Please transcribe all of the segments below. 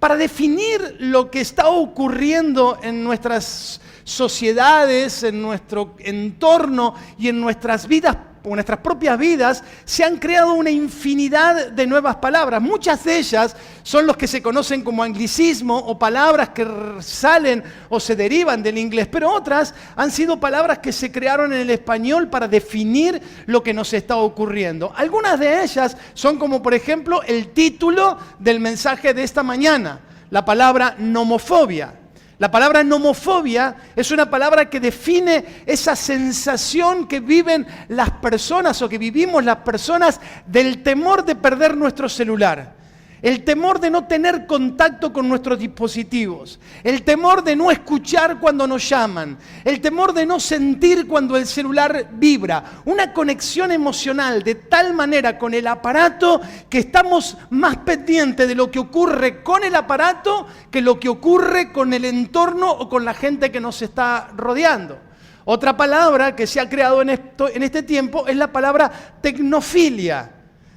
para definir lo que está ocurriendo en nuestras sociedades, en nuestro entorno y en nuestras vidas, o en nuestras propias vidas, se han creado una infinidad de nuevas palabras. Muchas de ellas son los que se conocen como anglicismo o palabras que salen o se derivan del inglés, pero otras han sido palabras que se crearon en el español para definir lo que nos está ocurriendo. Algunas de ellas son como, por ejemplo, el título del mensaje de esta mañana, la palabra nomofobia. La palabra nomofobia es una palabra que define esa sensación que viven las personas o que vivimos las personas del temor de perder nuestro celular, el temor de no tener contacto con nuestros dispositivos, el temor de no escuchar cuando nos llaman, el temor de no sentir cuando el celular vibra, una conexión emocional de tal manera con el aparato que estamos más pendientes de lo que ocurre con el aparato que lo que ocurre con el entorno o con la gente que nos está rodeando. Otra palabra que se ha creado en este tiempo es la palabra tecnofilia.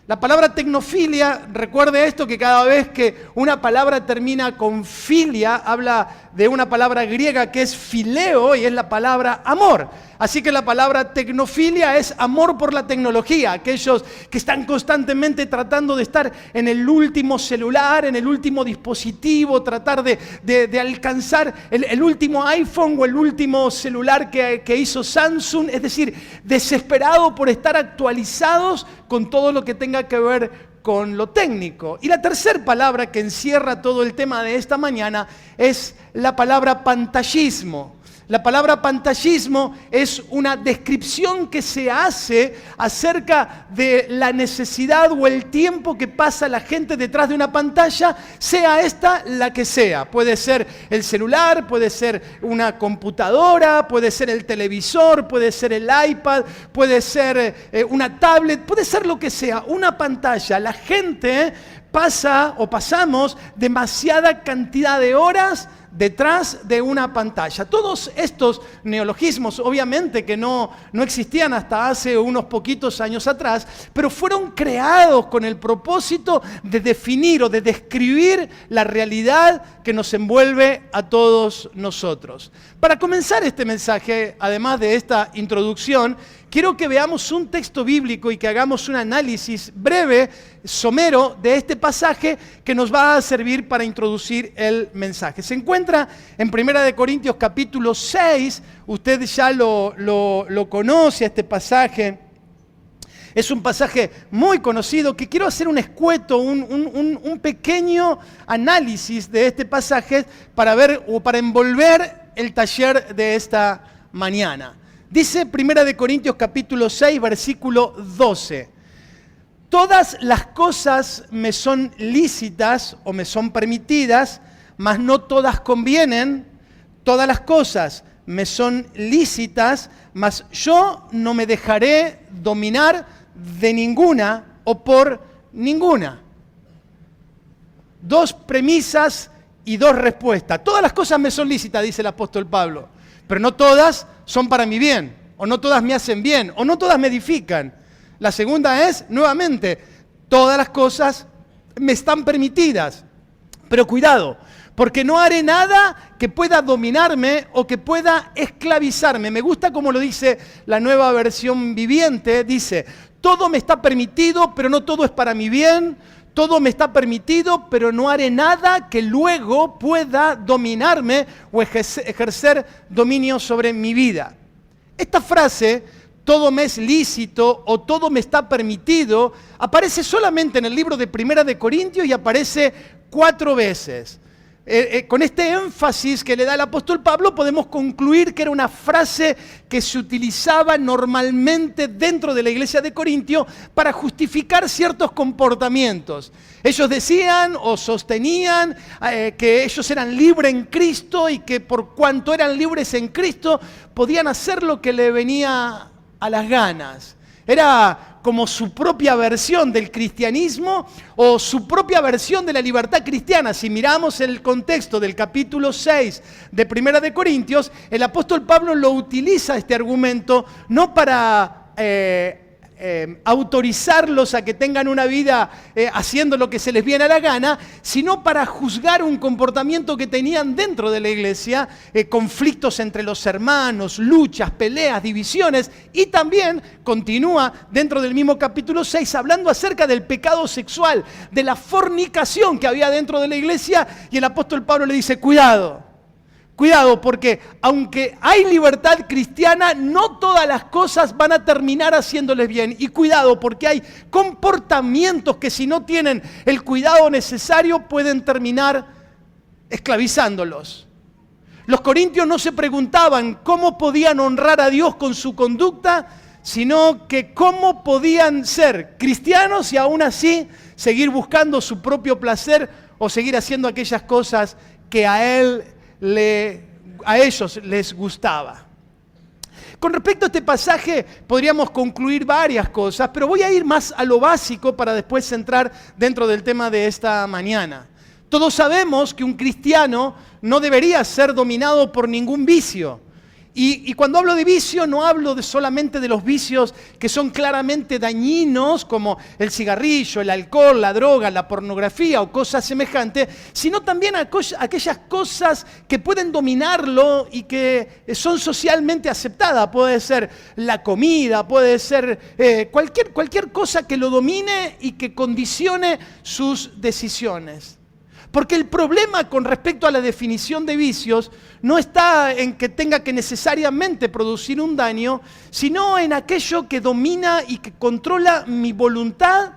La palabra tecnofilia, recuerde esto, que cada vez que una palabra termina con filia, habla de una palabra griega que es fileo y es la palabra amor. Así que la palabra tecnofilia es amor por la tecnología, aquellos que están constantemente tratando de estar en el último celular, en el último dispositivo, tratar de alcanzar el último iPhone o el último celular que hizo Samsung, es decir, desesperado por estar actualizados con todo lo que tenga que ver con lo técnico. Y la tercera palabra que encierra todo el tema de esta mañana es la palabra pantallismo. La palabra pantallismo es una descripción que se hace acerca de la necesidad o el tiempo que pasa la gente detrás de una pantalla, sea esta la que sea. Puede ser el celular, puede ser una computadora, puede ser el televisor, puede ser el iPad, puede ser una tablet, puede ser lo que sea, una pantalla. La gente pasa o pasamos demasiada cantidad de horas detrás de una pantalla. Todos estos neologismos, obviamente que no existían hasta hace unos poquitos años atrás, pero fueron creados con el propósito de definir o de describir la realidad que nos envuelve a todos nosotros. Para comenzar este mensaje, además de esta introducción, quiero que veamos un texto bíblico y que hagamos un análisis breve, somero, de este pasaje que nos va a servir para introducir el mensaje. Se encuentra en 1 Corintios capítulo 6, usted ya lo conoce, este pasaje. Es un pasaje muy conocido que quiero hacer un escueto, un pequeño análisis de este pasaje para ver o para envolver el taller de esta mañana. Dice 1 Corintios capítulo 6, versículo 12. Todas las cosas me son lícitas o me son permitidas, mas no todas convienen. Todas las cosas me son lícitas, mas yo no me dejaré dominar de ninguna o por ninguna. Dos premisas y dos respuestas. Todas las cosas me son lícitas, dice el apóstol Pablo, pero no todas son para mi bien, o no todas me hacen bien, o no todas me edifican. La segunda es, nuevamente, todas las cosas me están permitidas, pero cuidado, porque no haré nada que pueda dominarme o que pueda esclavizarme. Me gusta como lo dice la Nueva Versión Viviente, dice, todo me está permitido, pero no todo es para mi bien. Todo me está permitido, pero no haré nada que luego pueda dominarme o ejercer dominio sobre mi vida. Esta frase, todo me es lícito o todo me está permitido, aparece solamente en el libro de 1 Corintios y aparece 4 veces. Con este énfasis que le da el apóstol Pablo podemos concluir que era una frase que se utilizaba normalmente dentro de la iglesia de Corintio para justificar ciertos comportamientos. Ellos decían o sostenían que ellos eran libres en Cristo y que por cuanto eran libres en Cristo podían hacer lo que le venía a las ganas. Era como su propia versión del cristianismo o su propia versión de la libertad cristiana. Si miramos el contexto del capítulo 6 de 1 Corintios, el apóstol Pablo lo utiliza este argumento no para autorizarlos a que tengan una vida haciendo lo que se les viene a la gana, sino para juzgar un comportamiento que tenían dentro de la iglesia, conflictos entre los hermanos, luchas, peleas, divisiones, y también continúa dentro del mismo capítulo 6 hablando acerca del pecado sexual, de la fornicación que había dentro de la iglesia, y el apóstol Pablo le dice, cuidado, porque aunque hay libertad cristiana, no todas las cosas van a terminar haciéndoles bien. Y cuidado, porque hay comportamientos que si no tienen el cuidado necesario pueden terminar esclavizándolos. Los corintios no se preguntaban cómo podían honrar a Dios con su conducta, sino que cómo podían ser cristianos y aún así seguir buscando su propio placer o seguir haciendo aquellas cosas que a ellos les gustaba. Con respecto a este pasaje podríamos concluir varias cosas, pero voy a ir más a lo básico para después entrar dentro del tema de esta mañana. Todos sabemos que un cristiano no debería ser dominado por ningún vicio. Y cuando hablo de vicio, no hablo solamente de los vicios que son claramente dañinos, como el cigarrillo, el alcohol, la droga, la pornografía o cosas semejantes, sino también aquellas cosas que pueden dominarlo y que son socialmente aceptadas. Puede ser la comida, puede ser cualquier cosa que lo domine y que condicione sus decisiones. Porque el problema con respecto a la definición de vicios no está en que tenga que necesariamente producir un daño, sino en aquello que domina y que controla mi voluntad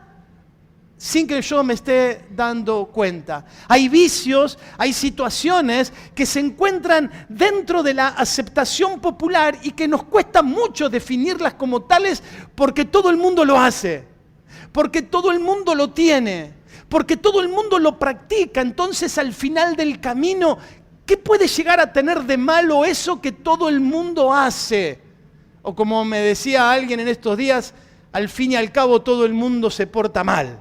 sin que yo me esté dando cuenta. Hay vicios, hay situaciones que se encuentran dentro de la aceptación popular y que nos cuesta mucho definirlas como tales porque todo el mundo lo hace, porque todo el mundo lo tiene. Porque todo el mundo lo practica, entonces al final del camino, ¿qué puede llegar a tener de malo eso que todo el mundo hace? O como me decía alguien en estos días, al fin y al cabo todo el mundo se porta mal.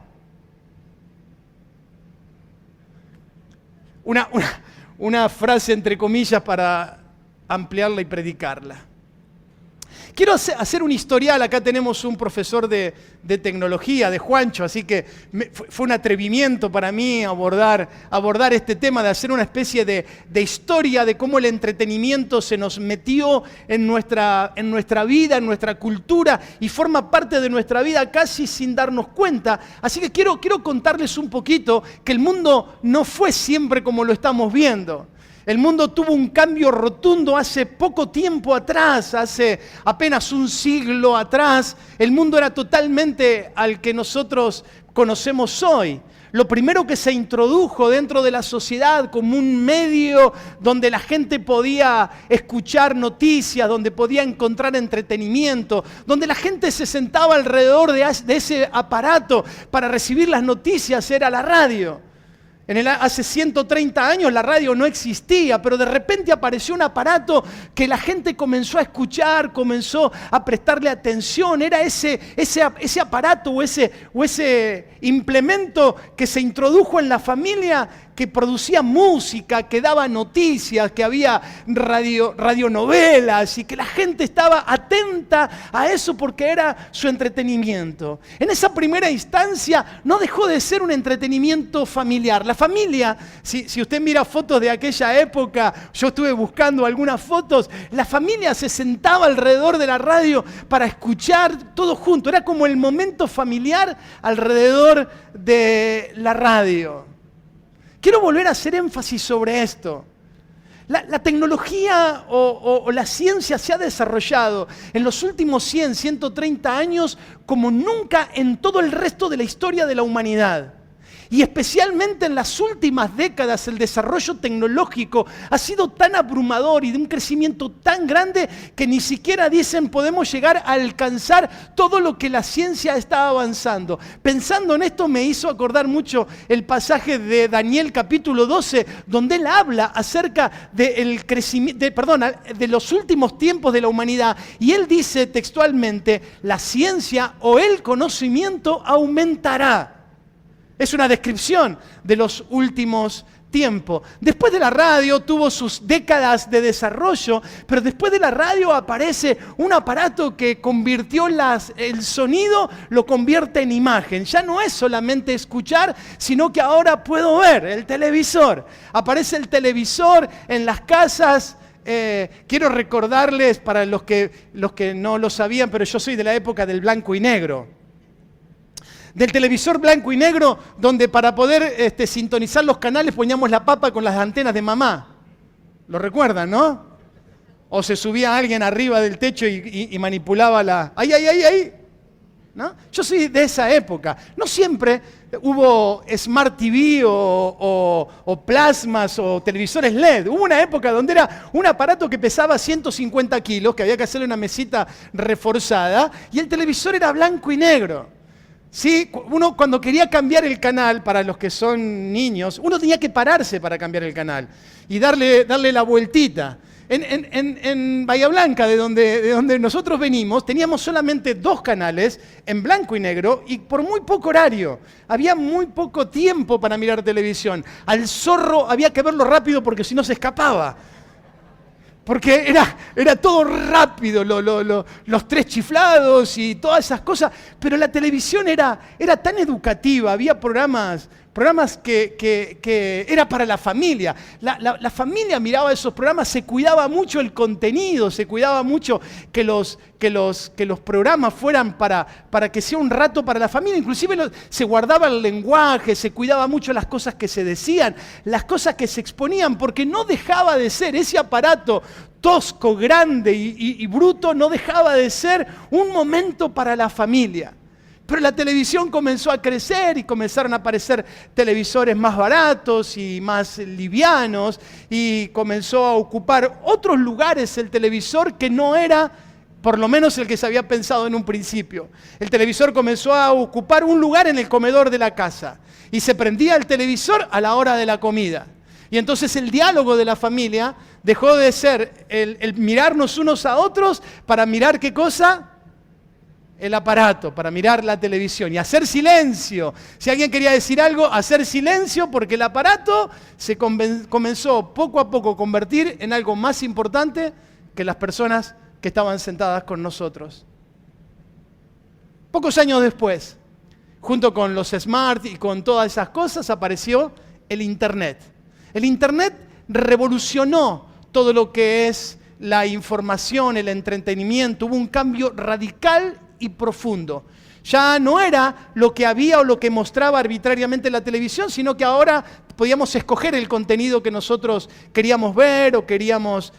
Una frase entre comillas para ampliarla y predicarla. Quiero hacer un historial. Acá tenemos un profesor de tecnología, de Juancho, así que fue un atrevimiento para mí abordar este tema, de hacer una especie de historia de cómo el entretenimiento se nos metió en nuestra vida, en nuestra cultura, y forma parte de nuestra vida casi sin darnos cuenta. Así que quiero contarles un poquito que el mundo no fue siempre como lo estamos viendo. El mundo tuvo un cambio rotundo hace poco tiempo atrás, hace apenas un siglo atrás. El mundo era totalmente al que nosotros conocemos hoy. Lo primero que se introdujo dentro de la sociedad como un medio donde la gente podía escuchar noticias, donde podía encontrar entretenimiento, donde la gente se sentaba alrededor de ese aparato para recibir las noticias, era la radio. Hace 130 años la radio no existía, pero de repente apareció un aparato que la gente comenzó a escuchar, comenzó a prestarle atención. Era ese aparato o ese implemento que se introdujo en la familia, que producía música, que daba noticias, que había radionovelas y que la gente estaba atenta a eso porque era su entretenimiento. En esa primera instancia no dejó de ser un entretenimiento familiar. La familia, si usted mira fotos de aquella época, yo estuve buscando algunas fotos, la familia se sentaba alrededor de la radio para escuchar todo junto. Era como el momento familiar alrededor de la radio. Quiero volver a hacer énfasis sobre esto. La tecnología o la ciencia se ha desarrollado en los últimos 100, 130 años como nunca en todo el resto de la historia de la humanidad. Y especialmente en las últimas décadas el desarrollo tecnológico ha sido tan abrumador y de un crecimiento tan grande que ni siquiera dicen podemos llegar a alcanzar todo lo que la ciencia está avanzando. Pensando en esto me hizo acordar mucho el pasaje de Daniel capítulo 12, donde él habla acerca de los últimos tiempos de la humanidad. Y él dice textualmente, la ciencia o el conocimiento aumentará. Es una descripción de los últimos tiempo. Después de la radio tuvo sus décadas de desarrollo, pero después de la radio aparece un aparato que convirtió el sonido, lo convierte en imagen. Ya no es solamente escuchar, sino que ahora puedo ver el televisor. Aparece el televisor en las casas. Quiero recordarles, para los que no lo sabían, pero yo soy de la época del blanco y negro. Del televisor blanco y negro, donde para poder sintonizar los canales poníamos la papa con las antenas de mamá. ¿Lo recuerdan, no? O se subía alguien arriba del techo y manipulaba la... ¡Ahí, ahí, ahí, ahí! ¿No? Yo soy de esa época. No siempre hubo Smart TV o plasmas o televisores LED. Hubo una época donde era un aparato que pesaba 150 kilos, que había que hacerle una mesita reforzada, y el televisor era blanco y negro. Sí, uno cuando quería cambiar el canal, para los que son niños, uno tenía que pararse para cambiar el canal y darle la vueltita. En Bahía Blanca, de donde nosotros venimos, teníamos solamente 2 canales en blanco y negro y por muy poco horario. Había muy poco tiempo para mirar televisión. Al zorro había que verlo rápido porque si no se escapaba. Porque era todo rápido, los 3 chiflados y todas esas cosas. Pero la televisión era tan educativa, había programas que era para la familia. La familia miraba esos programas, se cuidaba mucho el contenido, se cuidaba mucho que los programas fueran para que sea un rato para la familia. Inclusive se guardaba el lenguaje, se cuidaba mucho las cosas que se decían, las cosas que se exponían, porque no dejaba de ser ese aparato tosco, grande y bruto, no dejaba de ser un momento para la familia. Pero la televisión comenzó a crecer y comenzaron a aparecer televisores más baratos y más livianos y comenzó a ocupar otros lugares el televisor que no era, por lo menos, el que se había pensado en un principio. El televisor comenzó a ocupar un lugar en el comedor de la casa y se prendía el televisor a la hora de la comida. Y entonces el diálogo de la familia dejó de ser el mirarnos unos a otros para mirar ¿qué cosa? El aparato, para mirar la televisión y hacer silencio. Si alguien quería decir algo, hacer silencio, porque el aparato se comenzó poco a poco a convertir en algo más importante que las personas que estaban sentadas con nosotros. Pocos años después, junto con los smart y con todas esas cosas, apareció el Internet. El Internet revolucionó todo lo que es la información, el entretenimiento. Hubo un cambio radical y profundo. Ya no era lo que había o lo que mostraba arbitrariamente la televisión, sino que ahora podíamos escoger el contenido que nosotros queríamos ver o queríamos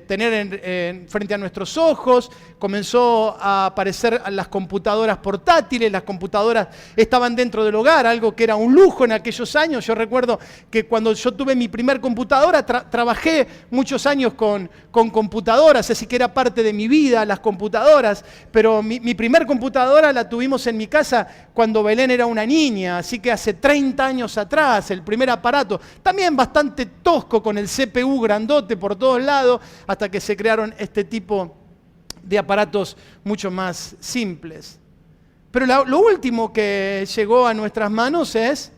tener frente a nuestros ojos. Comenzó a aparecer las computadoras portátiles, las computadoras estaban dentro del hogar, algo que era un lujo en aquellos años. Yo recuerdo que cuando yo tuve mi primer computadora, trabajé muchos años con computadoras, así que era parte de mi vida las computadoras, pero mi primer computadora la tuvimos en mi casa cuando Belén era una niña, así que hace 30 años atrás, el primer aparato, también bastante tosco, con el CPU grandote por todos lados, hasta que se crearon este tipo de aparatos mucho más simples. Pero lo último que llegó a nuestras manos es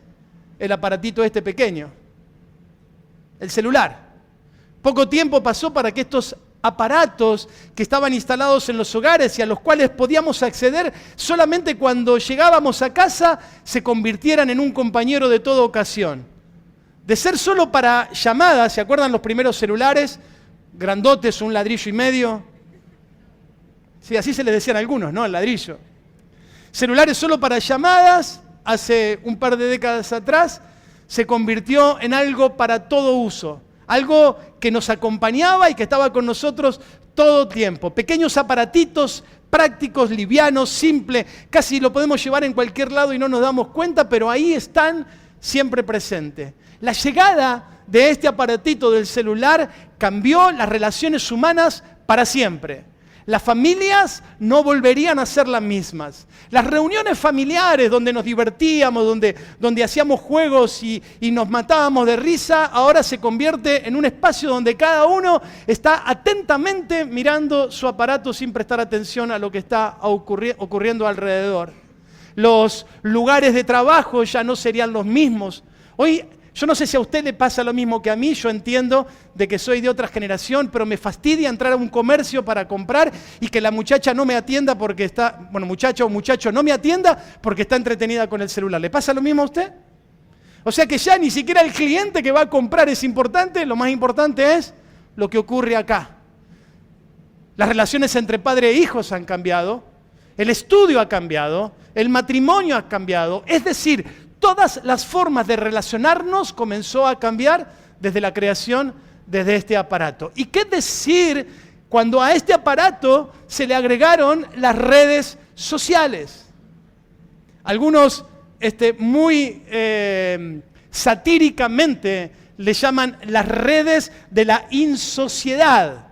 el aparatito este pequeño, el celular. Poco tiempo pasó para que estos aparatos que estaban instalados en los hogares y a los cuales podíamos acceder solamente cuando llegábamos a casa, se convirtieran en un compañero de toda ocasión. De ser solo para llamadas, ¿se acuerdan los primeros celulares? Grandotes, un ladrillo y medio. Sí, así se les decían a algunos, ¿no? El ladrillo. Celulares solo para llamadas, hace un par de décadas atrás, se convirtió en algo para todo uso. Algo que nos acompañaba y que estaba con nosotros todo tiempo. Pequeños aparatitos prácticos, livianos, simples, casi lo podemos llevar en cualquier lado y no nos damos cuenta, pero ahí están siempre presentes. La llegada de este aparatito del celular cambió las relaciones humanas para siempre. Las familias no volverían a ser las mismas. Las reuniones familiares donde nos divertíamos, donde hacíamos juegos y nos matábamos de risa, ahora se convierte en un espacio donde cada uno está atentamente mirando su aparato sin prestar atención a lo que está ocurriendo alrededor. Los lugares de trabajo ya no serían los mismos. Hoy Yo no sé si a usted le pasa lo mismo que a mí, yo entiendo de que soy de otra generación, pero me fastidia entrar a un comercio para comprar y que la muchacha no me atienda porque está, bueno, muchacho o muchacho no me atienda porque está entretenida con el celular. ¿Le pasa lo mismo a usted? O sea que ya ni siquiera el cliente que va a comprar es importante, lo más importante es lo que ocurre acá. Las relaciones entre padre e hijos han cambiado, el estudio ha cambiado, el matrimonio ha cambiado, es decir, todas las formas de relacionarnos comenzó a cambiar desde la creación, desde este aparato. ¿Y qué decir cuando a este aparato se le agregaron las redes sociales? Algunos muy satíricamente le llaman las redes de la insociedad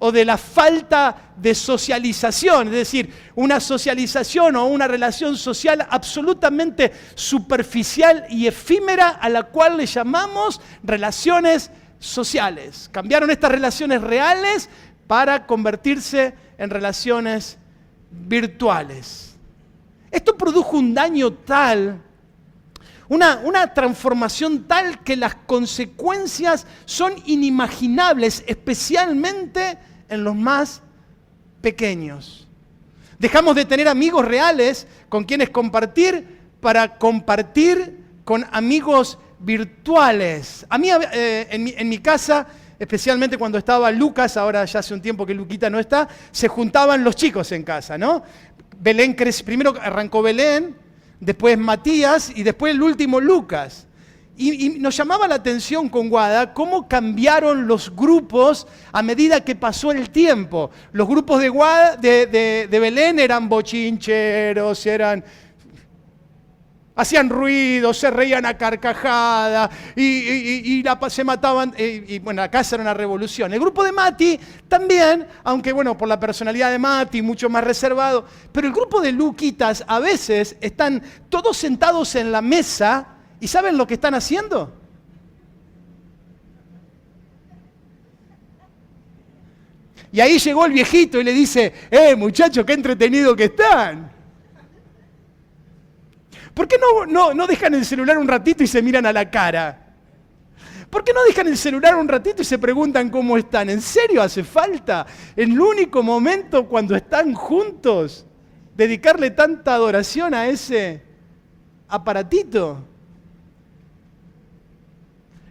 o de la falta de socialización, es decir, una socialización o una relación social absolutamente superficial y efímera a la cual le llamamos relaciones sociales. Cambiaron estas relaciones reales para convertirse en relaciones virtuales. Esto produjo un daño tal, una transformación tal que las consecuencias son inimaginables, especialmente en los más pequeños. Dejamos de tener amigos reales con quienes compartir para compartir con amigos virtuales. A mí, en mi casa, especialmente cuando estaba Lucas, ahora ya hace un tiempo que Luquita no está, se juntaban los chicos en casa, ¿no? Belén primero arrancó Belén, después Matías y después el último Lucas. Y nos llamaba la atención con Guada cómo cambiaron los grupos a medida que pasó el tiempo. Los grupos de Belén eran bochincheros, hacían ruido, se reían a carcajada se mataban. Bueno, la casa era una revolución. El grupo de Mati también, aunque bueno, por la personalidad de Mati, mucho más reservado. Pero el grupo de Luquitas a veces están todos sentados en la mesa. ¿Y saben lo que están haciendo? Y ahí llegó el viejito y le dice, muchachos, qué entretenido que están. ¿Por qué no dejan el celular un ratito y se miran a la cara? ¿Por qué no dejan el celular un ratito y se preguntan cómo están? ¿En serio hace falta, en el único momento cuando están juntos, dedicarle tanta adoración a ese aparatito?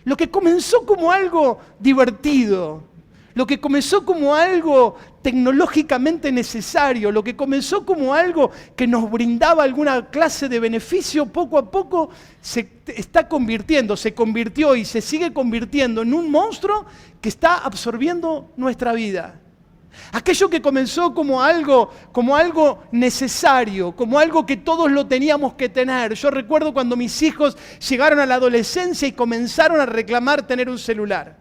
Lo que comenzó como algo divertido, lo que comenzó como algo tecnológicamente necesario, lo que comenzó como algo que nos brindaba alguna clase de beneficio, poco a poco se convirtió y se sigue convirtiendo en un monstruo que está absorbiendo nuestra vida. Aquello que comenzó como algo necesario, como algo que todos lo teníamos que tener. Yo recuerdo cuando mis hijos llegaron a la adolescencia y comenzaron a reclamar tener un celular.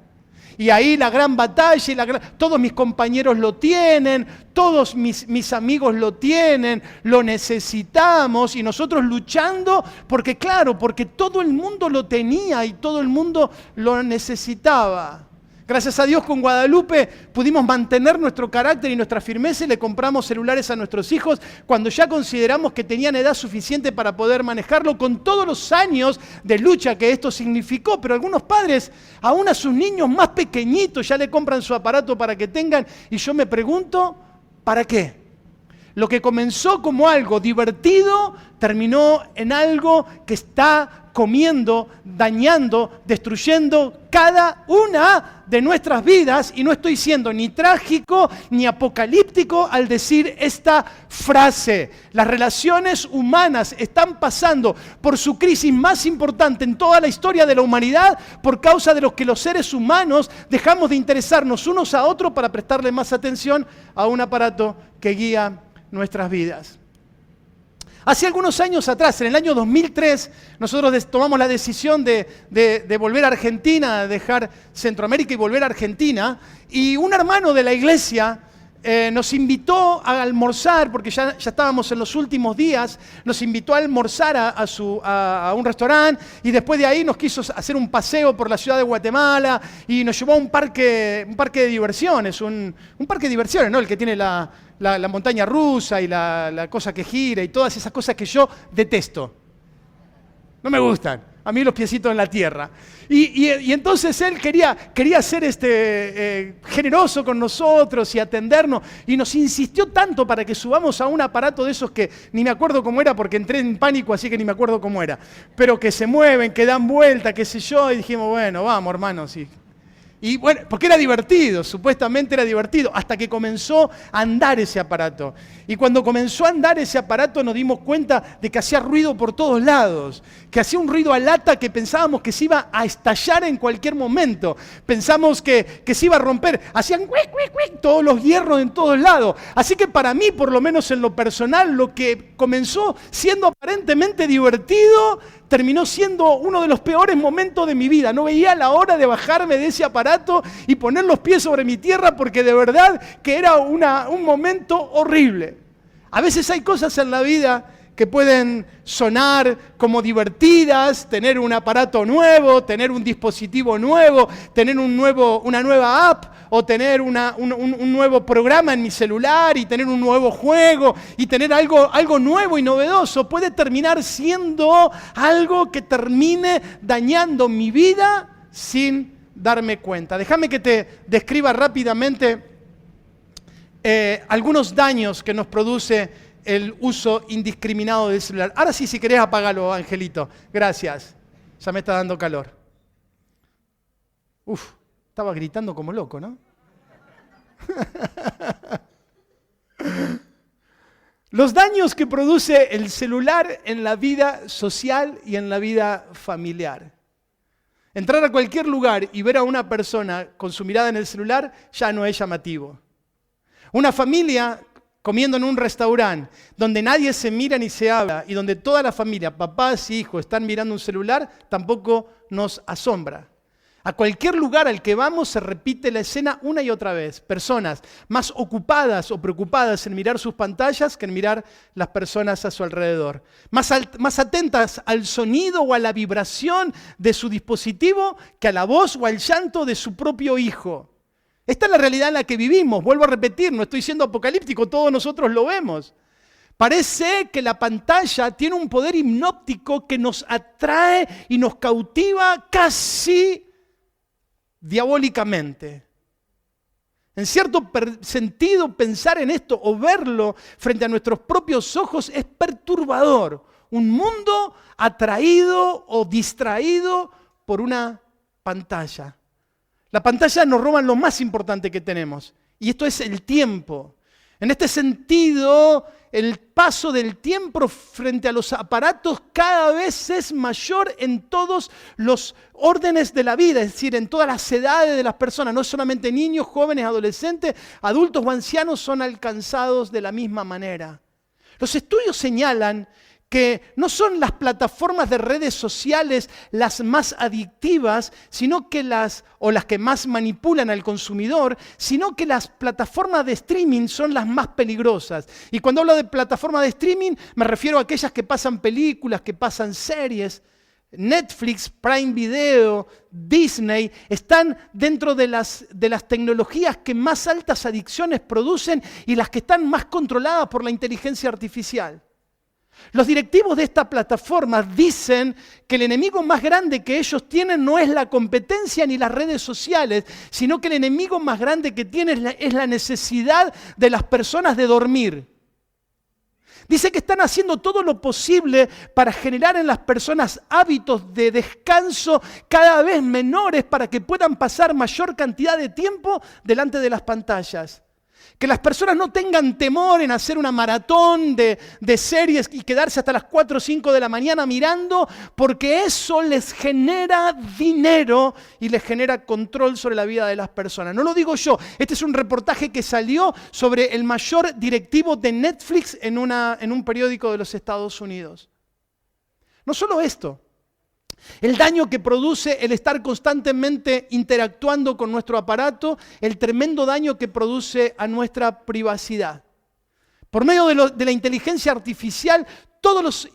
Y ahí la gran batalla, todos mis compañeros lo tienen, todos mis amigos lo tienen, lo necesitamos y nosotros luchando porque todo el mundo lo tenía y todo el mundo lo necesitaba. Gracias a Dios con Guadalupe pudimos mantener nuestro carácter y nuestra firmeza y le compramos celulares a nuestros hijos cuando ya consideramos que tenían edad suficiente para poder manejarlo, con todos los años de lucha que esto significó. Pero algunos padres aún a sus niños más pequeñitos ya le compran su aparato para que tengan, y yo me pregunto, ¿para qué? Lo que comenzó como algo divertido terminó en algo que está comiendo, dañando, destruyendo cada una de nuestras vidas. Y no estoy siendo ni trágico ni apocalíptico al decir esta frase. Las relaciones humanas están pasando por su crisis más importante en toda la historia de la humanidad por causa de los que los seres humanos dejamos de interesarnos unos a otros para prestarle más atención a un aparato que guía nuestras vidas. Hace algunos años atrás, en el año 2003, nosotros tomamos la decisión de volver a Argentina, dejar Centroamérica y volver a Argentina, y un hermano de la iglesia nos invitó a almorzar, porque ya estábamos en los últimos días, nos invitó a almorzar a un restaurante, y después de ahí nos quiso hacer un paseo por la ciudad de Guatemala, y nos llevó a un parque de diversiones, un parque de diversiones, ¿no? El que tiene la montaña rusa y la cosa que gira y todas esas cosas que yo detesto. No me gustan. A mí los piecitos en la tierra. Y entonces él quería ser generoso con nosotros y atendernos. Y nos insistió tanto para que subamos a un aparato de esos que ni me acuerdo cómo era porque entré en pánico, así que ni me acuerdo cómo era. Pero que se mueven, que dan vuelta, qué sé yo. Y dijimos, bueno, vamos hermano, sí. Y bueno, porque era divertido, supuestamente era divertido, hasta que comenzó a andar ese aparato. Y cuando comenzó a andar ese aparato nos dimos cuenta de que hacía ruido por todos lados, que hacía un ruido a lata que pensábamos que se iba a estallar en cualquier momento. Pensamos que se iba a romper, hacían cuic, cuic, cuic, todos los hierros en todos lados. Así que para mí, por lo menos en lo personal, lo que comenzó siendo aparentemente divertido, terminó siendo uno de los peores momentos de mi vida. No veía la hora de bajarme de ese aparato y poner los pies sobre mi tierra porque de verdad que era un momento horrible. A veces hay cosas en la vida que pueden sonar como divertidas, tener un aparato nuevo, tener un dispositivo nuevo, tener una nueva app o tener un nuevo programa en mi celular y tener un nuevo juego y tener algo nuevo y novedoso. Puede terminar siendo algo que termine dañando mi vida sin darme cuenta. Déjame que te describa rápidamente algunos daños que nos produce el uso indiscriminado del celular. Ahora sí, si querés apágalo, Angelito. Gracias. Ya me está dando calor. Uf, estaba gritando como loco, ¿no? Los daños que produce el celular en la vida social y en la vida familiar. Entrar a cualquier lugar y ver a una persona con su mirada en el celular ya no es llamativo. Una familia comiendo en un restaurante donde nadie se mira ni se habla y donde toda la familia, papás y hijos, están mirando un celular, tampoco nos asombra. A cualquier lugar al que vamos se repite la escena una y otra vez. Personas más ocupadas o preocupadas en mirar sus pantallas que en mirar las personas a su alrededor. Más atentas al sonido o a la vibración de su dispositivo que a la voz o al llanto de su propio hijo. Esta es la realidad en la que vivimos. Vuelvo a repetir, no estoy siendo apocalíptico, todos nosotros lo vemos. Parece que la pantalla tiene un poder hipnótico que nos atrae y nos cautiva casi diabólicamente. En cierto sentido, pensar en esto o verlo frente a nuestros propios ojos es perturbador. Un mundo atraído o distraído por una pantalla. La pantalla nos roba lo más importante que tenemos, y esto es el tiempo. En este sentido, el paso del tiempo frente a los aparatos cada vez es mayor en todos los órdenes de la vida, es decir, en todas las edades de las personas. No solamente niños, jóvenes, adolescentes, adultos o ancianos son alcanzados de la misma manera. Los estudios señalan que no son las plataformas de redes sociales las más adictivas, sino que las que más manipulan al consumidor, sino que las plataformas de streaming son las más peligrosas. Y cuando hablo de plataformas de streaming, me refiero a aquellas que pasan películas, que pasan series. Netflix, Prime Video, Disney, están dentro de las tecnologías que más altas adicciones producen y las que están más controladas por la inteligencia artificial. Los directivos de esta plataforma dicen que el enemigo más grande que ellos tienen no es la competencia ni las redes sociales, sino que el enemigo más grande que tienen es la necesidad de las personas de dormir. Dice que están haciendo todo lo posible para generar en las personas hábitos de descanso cada vez menores para que puedan pasar mayor cantidad de tiempo delante de las pantallas. Que las personas no tengan temor en hacer una maratón de series y quedarse hasta las 4 o 5 de la mañana mirando, porque eso les genera dinero y les genera control sobre la vida de las personas. No lo digo yo, este es un reportaje que salió sobre el mayor directivo de Netflix en un periódico de los Estados Unidos. No solo esto. El daño que produce el estar constantemente interactuando con nuestro aparato, el tremendo daño que produce a nuestra privacidad. Por medio de la inteligencia artificial, todos los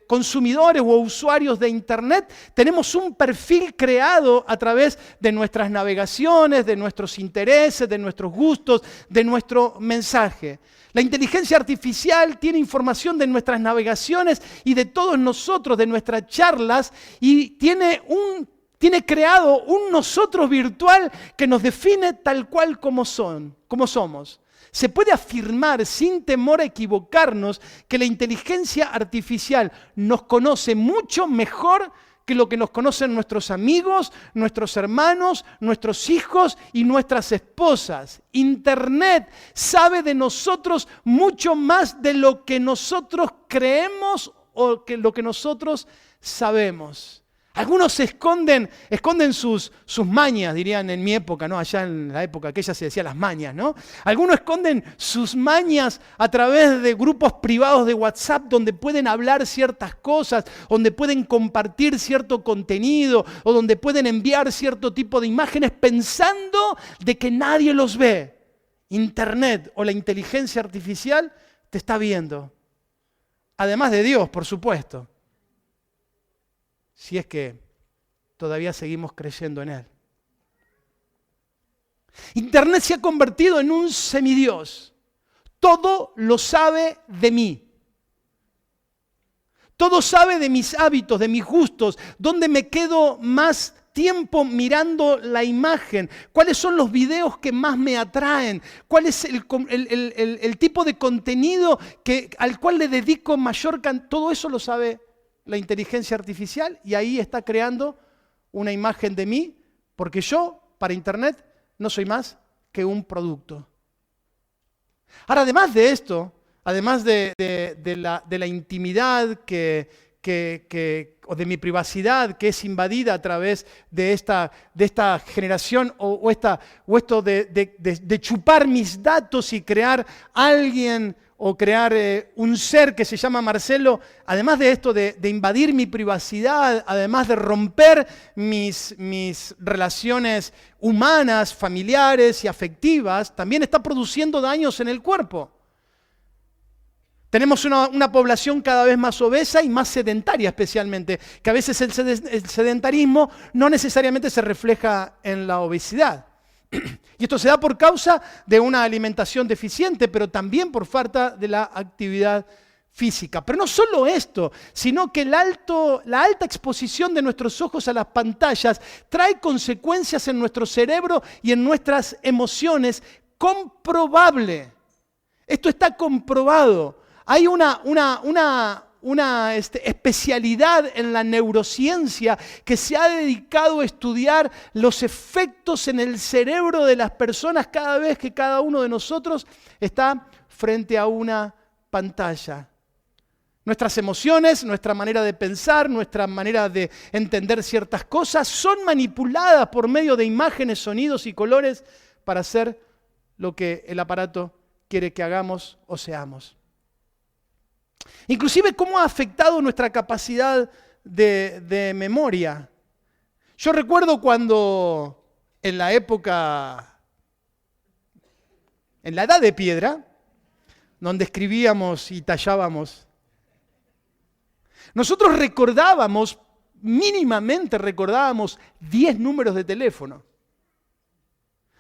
consumidores o usuarios de Internet tenemos un perfil creado a través de nuestras navegaciones, de nuestros intereses, de nuestros gustos, de nuestro mensaje. La inteligencia artificial tiene información de nuestras navegaciones y de todos nosotros, de nuestras charlas, y tiene creado un nosotros virtual que nos define tal cual como somos. Se puede afirmar sin temor a equivocarnos que la inteligencia artificial nos conoce mucho mejor que lo que nos conocen nuestros amigos, nuestros hermanos, nuestros hijos y nuestras esposas. Internet sabe de nosotros mucho más de lo que nosotros creemos o que lo que nosotros sabemos. Algunos esconden sus mañas, dirían en mi época, ¿no? Allá en la época aquella se decía las mañas, ¿no? Algunos esconden sus mañas a través de grupos privados de WhatsApp donde pueden hablar ciertas cosas, donde pueden compartir cierto contenido o donde pueden enviar cierto tipo de imágenes pensando de que nadie los ve. Internet o la inteligencia artificial te está viendo. Además de Dios, por supuesto. Si es que todavía seguimos creyendo en Él. Internet se ha convertido en un semidios. Todo lo sabe de mí. Todo sabe de mis hábitos, de mis gustos, dónde me quedo más tiempo mirando la imagen, cuáles son los videos que más me atraen, cuál es el tipo de contenido al cual le dedico mayor cantidad. Todo eso lo sabe la inteligencia artificial y ahí está creando una imagen de mí, porque yo, para Internet, no soy más que un producto. Ahora, además de esto, además de la intimidad o de mi privacidad que es invadida a través de esta generación o esto de chupar mis datos y crear alguien o crear un ser que se llama Marcelo, además de esto de invadir mi privacidad, además de romper mis relaciones humanas, familiares y afectivas, también está produciendo daños en el cuerpo. Tenemos una población cada vez más obesa y más sedentaria especialmente, que a veces el sedentarismo no necesariamente se refleja en la obesidad. Y esto se da por causa de una alimentación deficiente, pero también por falta de la actividad física. Pero no solo esto, sino que la alta exposición de nuestros ojos a las pantallas trae consecuencias en nuestro cerebro y en nuestras emociones comprobable. Esto está comprobado. Hay una especialidad en la neurociencia que se ha dedicado a estudiar los efectos en el cerebro de las personas cada vez que cada uno de nosotros está frente a una pantalla. Nuestras emociones, nuestra manera de pensar, nuestra manera de entender ciertas cosas son manipuladas por medio de imágenes, sonidos y colores para hacer lo que el aparato quiere que hagamos o seamos. Inclusive cómo ha afectado nuestra capacidad de memoria. Yo recuerdo cuando en la época, en la edad de piedra, donde escribíamos y tallábamos, nosotros mínimamente recordábamos 10 números de teléfono.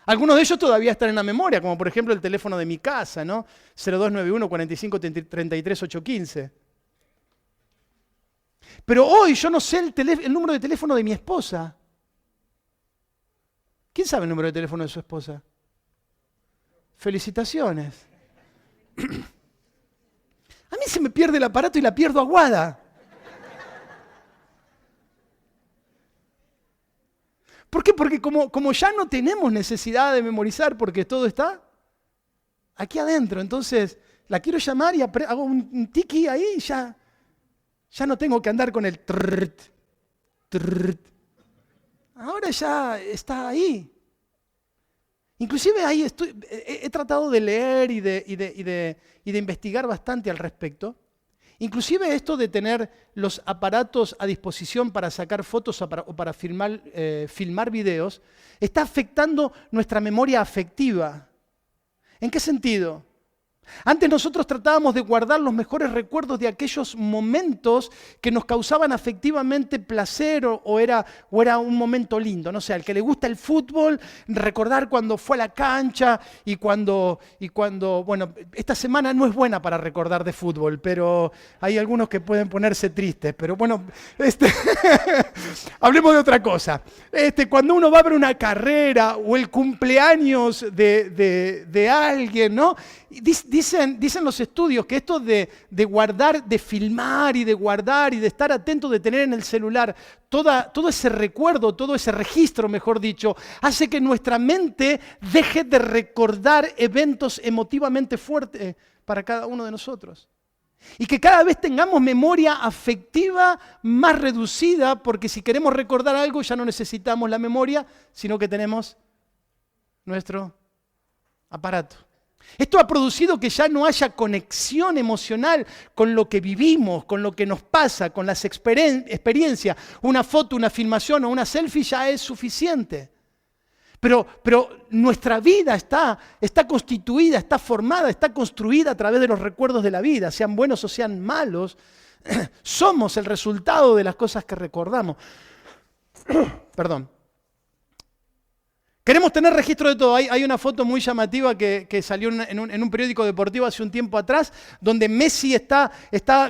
Algunos de ellos todavía están en la memoria, como por ejemplo el teléfono de mi casa, ¿no? 0291 45 33 815. Pero hoy yo no sé el número de teléfono de mi esposa. ¿Quién sabe el número de teléfono de su esposa? Felicitaciones. A mí se me pierde el aparato y la pierdo aguada. ¿Por qué? Porque como ya no tenemos necesidad de memorizar porque todo está aquí adentro, entonces la quiero llamar y hago un tiki ahí y ya no tengo que andar con el trrrt, trrrt. Ahora ya está ahí. Inclusive ahí he tratado de leer y de investigar bastante al respecto. Inclusive esto de tener los aparatos a disposición para sacar fotos o para filmar videos, está afectando nuestra memoria afectiva. ¿En qué sentido? Antes nosotros tratábamos de guardar los mejores recuerdos de aquellos momentos que nos causaban afectivamente placer o era un momento lindo. No sé, al que le gusta el fútbol, recordar cuando fue a la cancha y cuando, bueno, esta semana no es buena para recordar de fútbol, pero hay algunos que pueden ponerse tristes. Pero bueno, hablemos de otra cosa. Cuando uno va a ver una carrera o el cumpleaños de alguien, ¿no? Dicen los estudios que esto de guardar, de filmar y de guardar y de estar atento, de tener en el celular todo ese recuerdo, todo ese registro, mejor dicho, hace que nuestra mente deje de recordar eventos emotivamente fuertes para cada uno de nosotros. Y que cada vez tengamos memoria afectiva más reducida, porque si queremos recordar algo ya no necesitamos la memoria, sino que tenemos nuestro aparato. Esto ha producido que ya no haya conexión emocional con lo que vivimos, con lo que nos pasa, con las experiencias. Una foto, una filmación o una selfie ya es suficiente. Pero nuestra vida está constituida, está formada, está construida a través de los recuerdos de la vida, sean buenos o sean malos. Somos el resultado de las cosas que recordamos. Perdón. Queremos tener registro de todo. Hay una foto muy llamativa que salió en un periódico deportivo hace un tiempo atrás, donde Messi está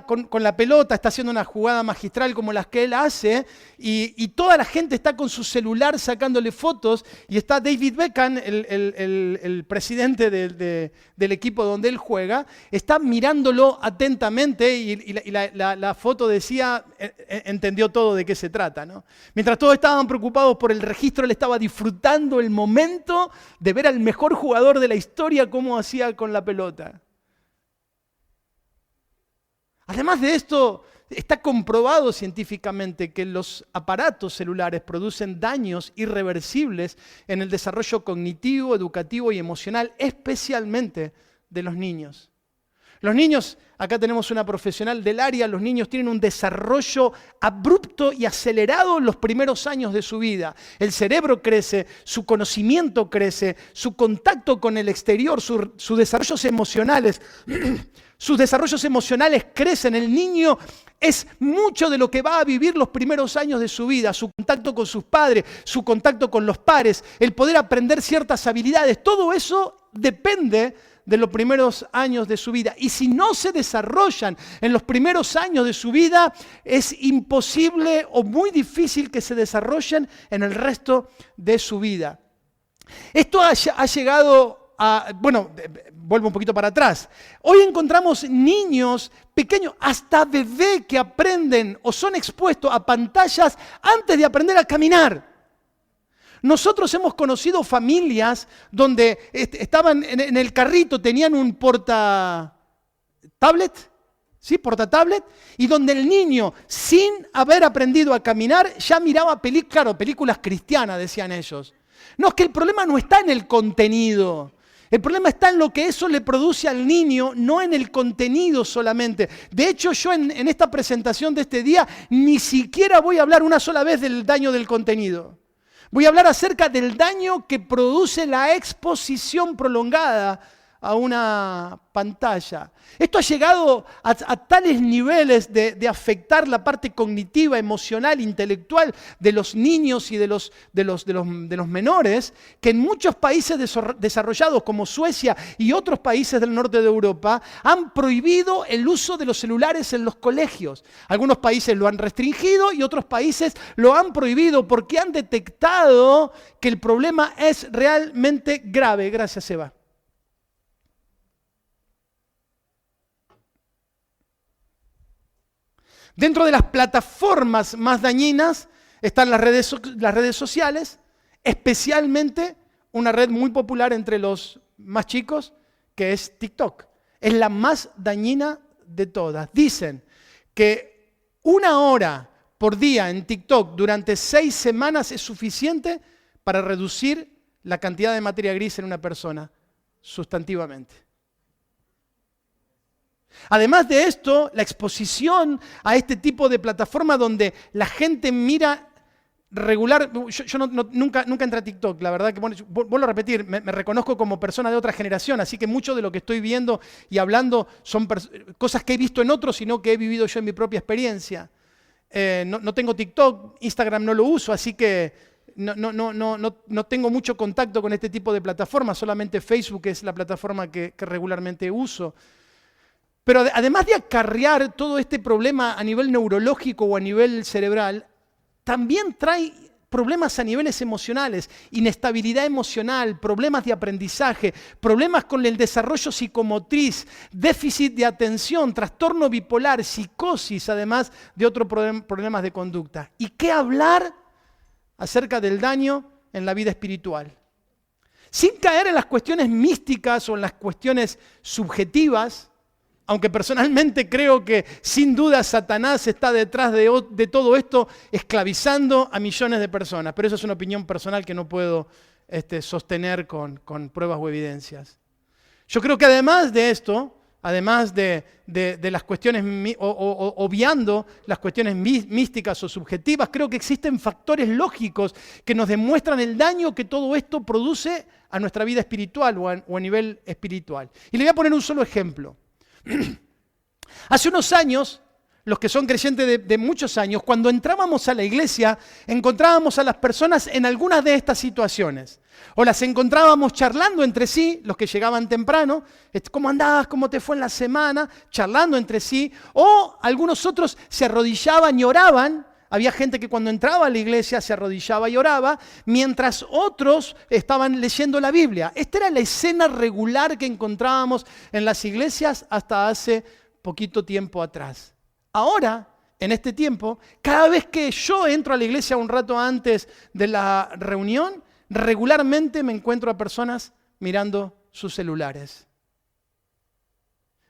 con la pelota, está haciendo una jugada magistral como las que él hace, y toda la gente está con su celular sacándole fotos, y está David Beckham, el presidente del equipo donde él juega, está mirándolo atentamente, y la foto decía, entendió todo de qué se trata, ¿no? Mientras todos estaban preocupados por el registro, él estaba disfrutando el momento de ver al mejor jugador de la historia cómo hacía con la pelota. Además de esto, está comprobado científicamente que los aparatos celulares producen daños irreversibles en el desarrollo cognitivo, educativo y emocional, especialmente de los niños. Los niños, acá tenemos una profesional del área, los niños tienen un desarrollo abrupto y acelerado en los primeros años de su vida. El cerebro crece, su conocimiento crece, su contacto con el exterior, sus desarrollos emocionales. Sus desarrollos emocionales crecen. El niño es mucho de lo que va a vivir los primeros años de su vida. Su contacto con sus padres, su contacto con los pares, el poder aprender ciertas habilidades. Todo eso depende de los primeros años de su vida. Y si no se desarrollan en los primeros años de su vida, es imposible o muy difícil que se desarrollen en el resto de su vida. Esto ha llegado a... Bueno, vuelvo un poquito para atrás. Hoy encontramos niños pequeños, hasta bebés, que aprenden o son expuestos a pantallas antes de aprender a caminar. Nosotros hemos conocido familias donde estaban en el carrito, tenían un portatablet, ¿sí? Portatablet, y donde el niño, sin haber aprendido a caminar, ya miraba películas cristianas, decían ellos. No, es que el problema no está en el contenido. El problema está en lo que eso le produce al niño, no en el contenido solamente. De hecho, yo en esta presentación de este día ni siquiera voy a hablar una sola vez del daño del contenido. Voy a hablar acerca del daño que produce la exposición prolongada a una pantalla. Esto ha llegado a tales niveles de afectar la parte cognitiva, emocional, intelectual de los niños y de los menores, que en muchos países desarrollados como Suecia y otros países del norte de Europa han prohibido el uso de los celulares en los colegios. Algunos países lo han restringido y otros países lo han prohibido porque han detectado que el problema es realmente grave. Gracias, Eva. Dentro de las plataformas más dañinas están las redes sociales, especialmente una red muy popular entre los más chicos, que es TikTok. Es la más dañina de todas. Dicen que 1 hora por día en TikTok durante 6 semanas es suficiente para reducir la cantidad de materia gris en una persona, sustantivamente. Además de esto, la exposición a este tipo de plataforma donde la gente mira nunca entré a TikTok, la verdad que, bueno, vuelvo a repetir, me reconozco como persona de otra generación, así que mucho de lo que estoy viendo y hablando son cosas que he visto en otros, sino que he vivido yo en mi propia experiencia. No tengo TikTok, Instagram no lo uso, así que no tengo mucho contacto con este tipo de plataformas, solamente Facebook es la plataforma que regularmente uso. Pero además de acarrear todo este problema a nivel neurológico o a nivel cerebral, también trae problemas a niveles emocionales, inestabilidad emocional, problemas de aprendizaje, problemas con el desarrollo psicomotriz, déficit de atención, trastorno bipolar, psicosis, además de otros problemas de conducta. ¿Y qué hablar acerca del daño en la vida espiritual? Sin caer en las cuestiones místicas o en las cuestiones subjetivas, aunque personalmente creo que sin duda Satanás está detrás de todo esto esclavizando a millones de personas. Pero eso es una opinión personal que no puedo sostener con pruebas o evidencias. Yo creo que además de esto, además de las cuestiones, obviando las cuestiones místicas o subjetivas, creo que existen factores lógicos que nos demuestran el daño que todo esto produce a nuestra vida espiritual o a nivel espiritual. Y le voy a poner un solo ejemplo. Hace unos años, los que son creyentes de muchos años, cuando entrábamos a la iglesia, encontrábamos a las personas en algunas de estas situaciones. O las encontrábamos charlando entre sí, los que llegaban temprano, ¿cómo andabas? ¿Cómo te fue en la semana? Charlando entre sí. O algunos otros se arrodillaban y oraban. Había gente que cuando entraba a la iglesia se arrodillaba y oraba, mientras otros estaban leyendo la Biblia. Esta era la escena regular que encontrábamos en las iglesias hasta hace poquito tiempo atrás. Ahora, en este tiempo, cada vez que yo entro a la iglesia un rato antes de la reunión, regularmente me encuentro a personas mirando sus celulares.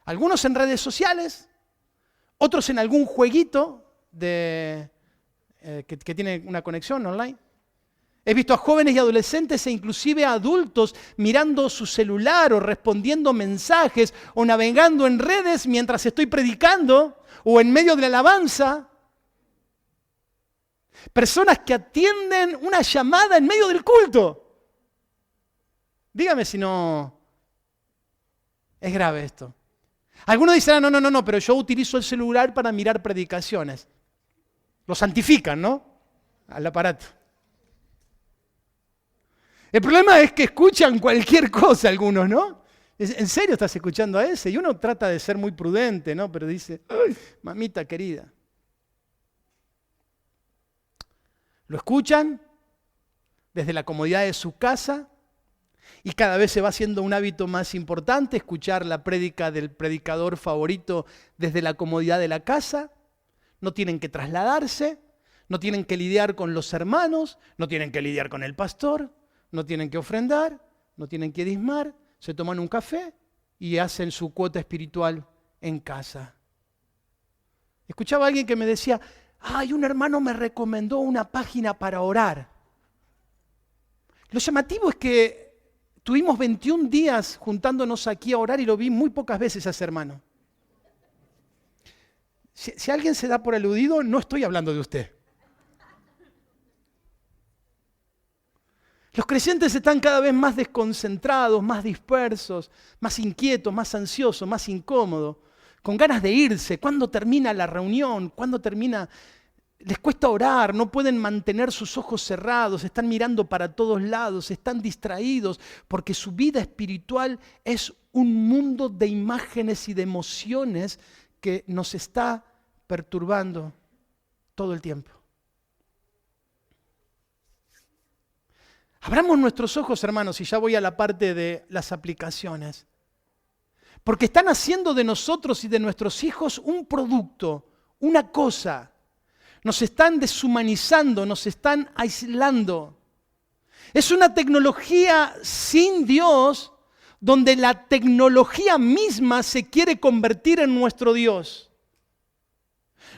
Algunos en redes sociales, otros en algún jueguito que tiene una conexión online. He visto a jóvenes y adolescentes e inclusive a adultos mirando su celular o respondiendo mensajes o navegando en redes mientras estoy predicando o en medio de la alabanza. Personas que atienden una llamada en medio del culto. Dígame si no es grave esto. Algunos dicen, no, pero yo utilizo el celular para mirar predicaciones. Lo santifican, ¿no? Al aparato. El problema es que escuchan cualquier cosa algunos, ¿no? ¿En serio estás escuchando a ese? Y uno trata de ser muy prudente, ¿no? Pero dice, ¡ay, mamita querida! Lo escuchan desde la comodidad de su casa y cada vez se va haciendo un hábito más importante escuchar la prédica del predicador favorito desde la comodidad de la casa. No tienen que trasladarse, no tienen que lidiar con los hermanos, no tienen que lidiar con el pastor, no tienen que ofrendar, no tienen que diezmar, se toman un café y hacen su cuota espiritual en casa. Escuchaba a alguien que me decía, un hermano me recomendó una página para orar. Lo llamativo es que tuvimos 21 días juntándonos aquí a orar y lo vi muy pocas veces a ese hermano. Si alguien se da por aludido, no estoy hablando de usted. Los creyentes están cada vez más desconcentrados, más dispersos, más inquietos, más ansiosos, más incómodos, con ganas de irse. ¿Cuándo termina la reunión? ¿Cuándo termina? Les cuesta orar, no pueden mantener sus ojos cerrados, están mirando para todos lados, están distraídos, porque su vida espiritual es un mundo de imágenes y de emociones que nos está perturbando todo el tiempo. Abramos nuestros ojos, hermanos, y ya voy a la parte de las aplicaciones. Porque están haciendo de nosotros y de nuestros hijos un producto, una cosa. Nos están deshumanizando, nos están aislando. Es una tecnología sin Dios, donde la tecnología misma se quiere convertir en nuestro Dios.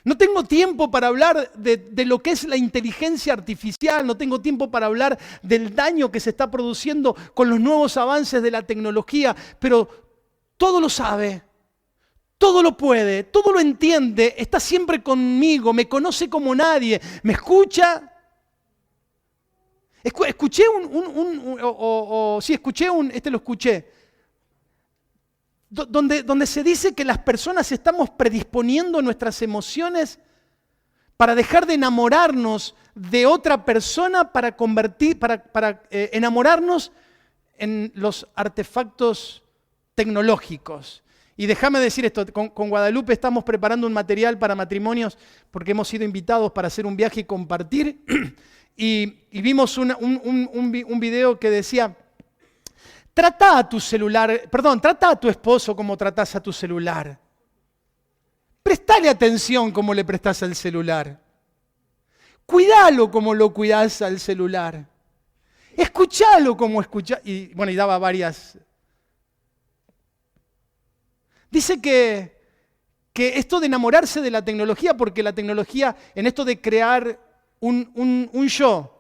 No tengo tiempo para hablar de lo que es la inteligencia artificial, no tengo tiempo para hablar del daño que se está produciendo con los nuevos avances de la tecnología, pero todo lo sabe, todo lo puede, todo lo entiende, está siempre conmigo, me conoce como nadie, me escucha Escuché lo escuché, donde se dice que las personas estamos predisponiendo nuestras emociones para dejar de enamorarnos de otra persona para enamorarnos en los artefactos tecnológicos. Y déjame decir esto, con Guadalupe estamos preparando un material para matrimonios porque hemos sido invitados para hacer un viaje y compartir. Y vimos un video que decía, trata a tu esposo como tratas a tu celular. Prestale atención como le prestás al celular. Cuídalo como lo cuidás al celular. Escuchalo como escuchás. Y daba varias. Dice que esto de enamorarse de la tecnología, porque la tecnología, en esto de crear un yo,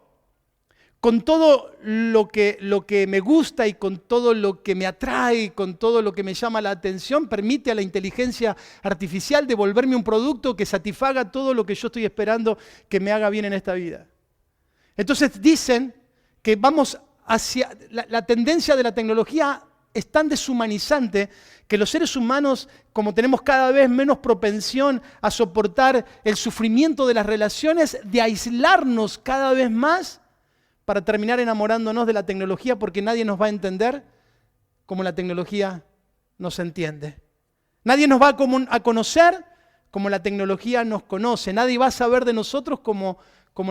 con todo lo que me gusta y con todo lo que me atrae y con todo lo que me llama la atención, permite a la inteligencia artificial devolverme un producto que satisfaga todo lo que yo estoy esperando que me haga bien en esta vida. Entonces dicen que vamos hacia la tendencia de la tecnología es tan deshumanizante que los seres humanos, como tenemos cada vez menos propensión a soportar el sufrimiento de las relaciones, de aislarnos cada vez más para terminar enamorándonos de la tecnología porque nadie nos va a entender como la tecnología nos entiende. Nadie nos va a conocer como la tecnología nos conoce. Nadie va a saber de nosotros como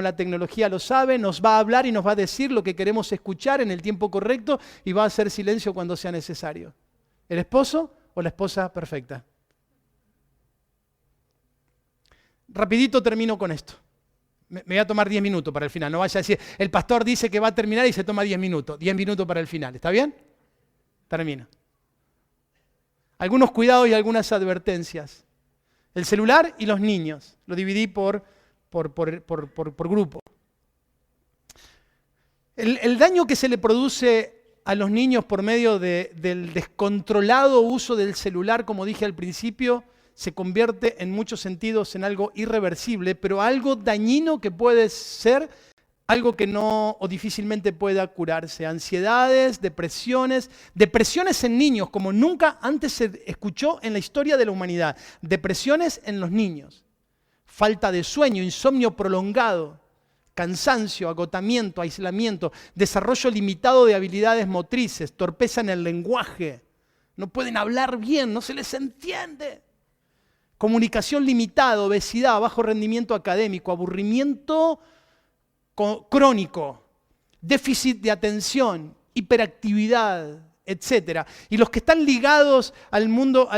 la tecnología lo sabe. Nos va a hablar y nos va a decir lo que queremos escuchar en el tiempo correcto y va a hacer silencio cuando sea necesario. ¿El esposo o la esposa perfecta? Rapidito termino con esto. Me voy a tomar 10 minutos para el final. No vaya a decir, el pastor dice que va a terminar y se toma 10 minutos. 10 minutos para el final. ¿Está bien? Termino. Algunos cuidados y algunas advertencias. El celular y los niños. Lo dividí por grupo. El daño que se le produce a los niños por medio del descontrolado uso del celular, como dije al principio, se convierte en muchos sentidos en algo irreversible, pero algo dañino que puede ser algo que no o difícilmente pueda curarse. Ansiedades, depresiones en niños, como nunca antes se escuchó en la historia de la humanidad. Depresiones en los niños. Falta de sueño, insomnio prolongado, cansancio, agotamiento, aislamiento, desarrollo limitado de habilidades motrices, torpeza en el lenguaje. No pueden hablar bien, no se les entiende. Comunicación limitada, obesidad, bajo rendimiento académico, aburrimiento crónico, déficit de atención, hiperactividad, etc. Y los que están ligados al mundo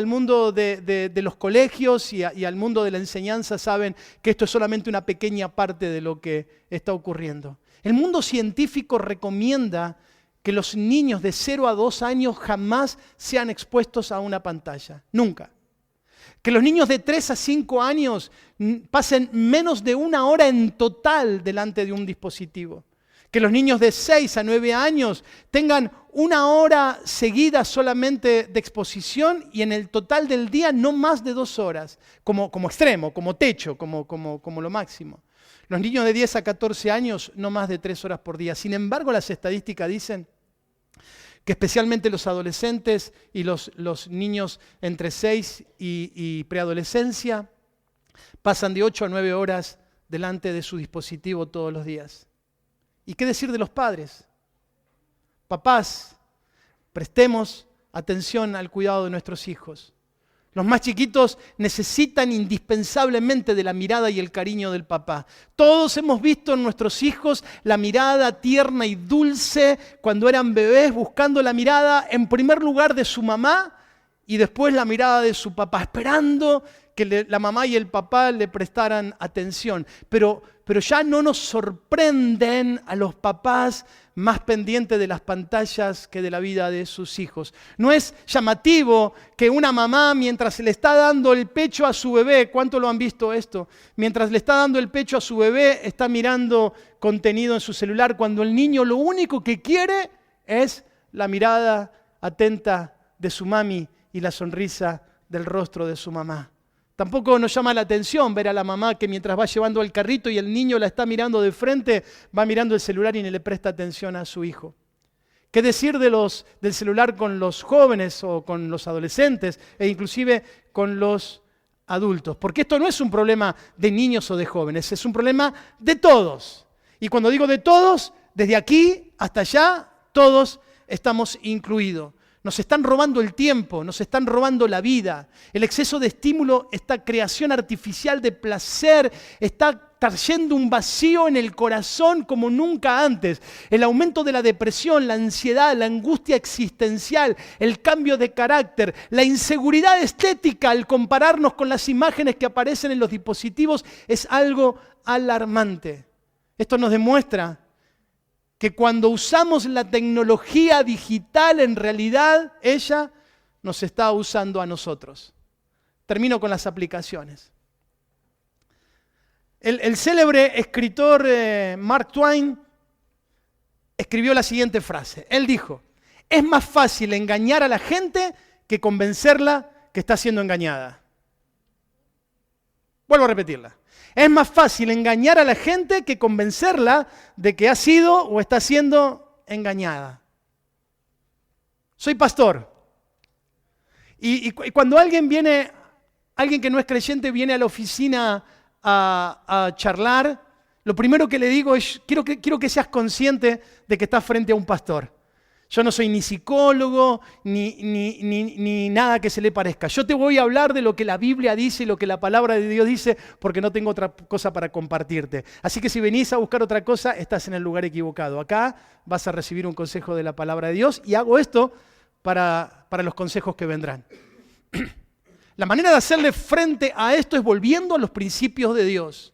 de los colegios y al mundo de la enseñanza saben que esto es solamente una pequeña parte de lo que está ocurriendo. El mundo científico recomienda que los niños de 0 a 2 años jamás sean expuestos a una pantalla, nunca. Que los niños de 3 a 5 años pasen menos de 1 hora en total delante de un dispositivo. Que los niños de 6 a 9 años tengan 1 hora seguida solamente de exposición y en el total del día no más de 2 horas, como extremo, como techo, como lo máximo. Los niños de 10 a 14 años no más de 3 horas por día. Sin embargo, las estadísticas dicen que especialmente los adolescentes y los niños entre 6 y preadolescencia pasan de 8 a 9 horas delante de su dispositivo todos los días. ¿Y qué decir de los padres? Papás, prestemos atención al cuidado de nuestros hijos. Los más chiquitos necesitan indispensablemente de la mirada y el cariño del papá. Todos hemos visto en nuestros hijos la mirada tierna y dulce cuando eran bebés, buscando la mirada en primer lugar de su mamá y después la mirada de su papá, esperando que la mamá y el papá le prestaran atención. Pero ya no nos sorprenden a los papás más pendientes de las pantallas que de la vida de sus hijos. No es llamativo que una mamá, mientras le está dando el pecho a su bebé, ¿cuánto lo han visto esto? Mientras le está dando el pecho a su bebé, está mirando contenido en su celular, cuando el niño lo único que quiere es la mirada atenta de su mami y la sonrisa del rostro de su mamá. Tampoco nos llama la atención ver a la mamá que mientras va llevando el carrito y el niño la está mirando de frente, va mirando el celular y ni le presta atención a su hijo. ¿Qué decir del celular con los jóvenes o con los adolescentes e inclusive con los adultos? Porque esto no es un problema de niños o de jóvenes, es un problema de todos. Y cuando digo de todos, desde aquí hasta allá, todos estamos incluidos. Nos están robando el tiempo, nos están robando la vida. El exceso de estímulo, esta creación artificial de placer, está trayendo un vacío en el corazón como nunca antes. El aumento de la depresión, la ansiedad, la angustia existencial, el cambio de carácter, la inseguridad estética al compararnos con las imágenes que aparecen en los dispositivos es algo alarmante. Esto nos demuestra que cuando usamos la tecnología digital, en realidad ella nos está usando a nosotros. Termino con las aplicaciones. El célebre escritor Mark Twain escribió la siguiente frase. Él dijo, es más fácil engañar a la gente que convencerla que está siendo engañada. Vuelvo a repetirla. Es más fácil engañar a la gente que convencerla de que ha sido o está siendo engañada. Soy pastor. Y cuando alguien que no es creyente viene a la oficina a charlar, lo primero que le digo es, quiero que seas consciente de que estás frente a un pastor. Yo no soy ni psicólogo, ni nada que se le parezca. Yo te voy a hablar de lo que la Biblia dice y lo que la palabra de Dios dice, porque no tengo otra cosa para compartirte. Así que si venís a buscar otra cosa, estás en el lugar equivocado. Acá vas a recibir un consejo de la palabra de Dios y hago esto para los consejos que vendrán. La manera de hacerle frente a esto es volviendo a los principios de Dios.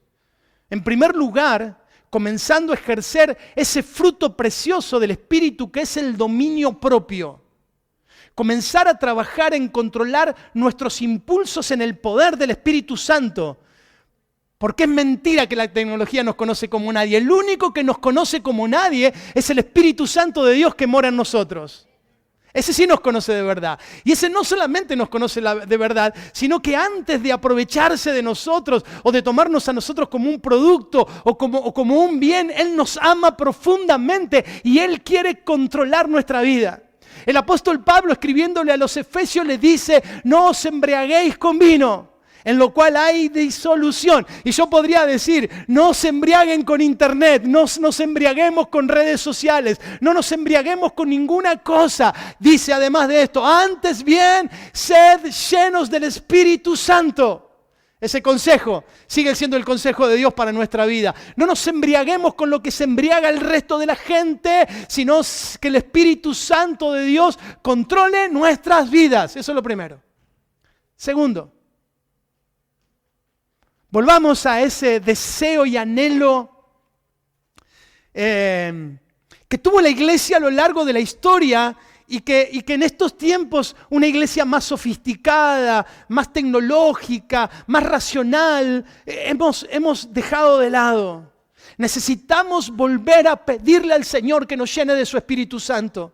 En primer lugar, comenzando a ejercer ese fruto precioso del Espíritu que es el dominio propio. Comenzar a trabajar en controlar nuestros impulsos en el poder del Espíritu Santo. Porque es mentira que la tecnología nos conoce como nadie. El único que nos conoce como nadie es el Espíritu Santo de Dios que mora en nosotros. Ese sí nos conoce de verdad. Y ese no solamente nos conoce de verdad, sino que antes de aprovecharse de nosotros o de tomarnos a nosotros como un producto o como un bien, Él nos ama profundamente y Él quiere controlar nuestra vida. El apóstol Pablo, escribiéndole a los Efesios, le dice, no os embriaguéis con vino, en lo cual hay disolución. Y yo podría decir, no se embriaguen con internet, no nos embriaguemos con redes sociales, no nos embriaguemos con ninguna cosa. Dice además de esto, antes bien, sed llenos del Espíritu Santo. Ese consejo sigue siendo el consejo de Dios para nuestra vida. No nos embriaguemos con lo que se embriaga el resto de la gente, sino que el Espíritu Santo de Dios controle nuestras vidas. Eso es lo primero. Segundo, volvamos a ese deseo y anhelo que tuvo la iglesia a lo largo de la historia y que en estos tiempos una iglesia más sofisticada, más tecnológica, más racional, hemos dejado de lado. Necesitamos volver a pedirle al Señor que nos llene de su Espíritu Santo.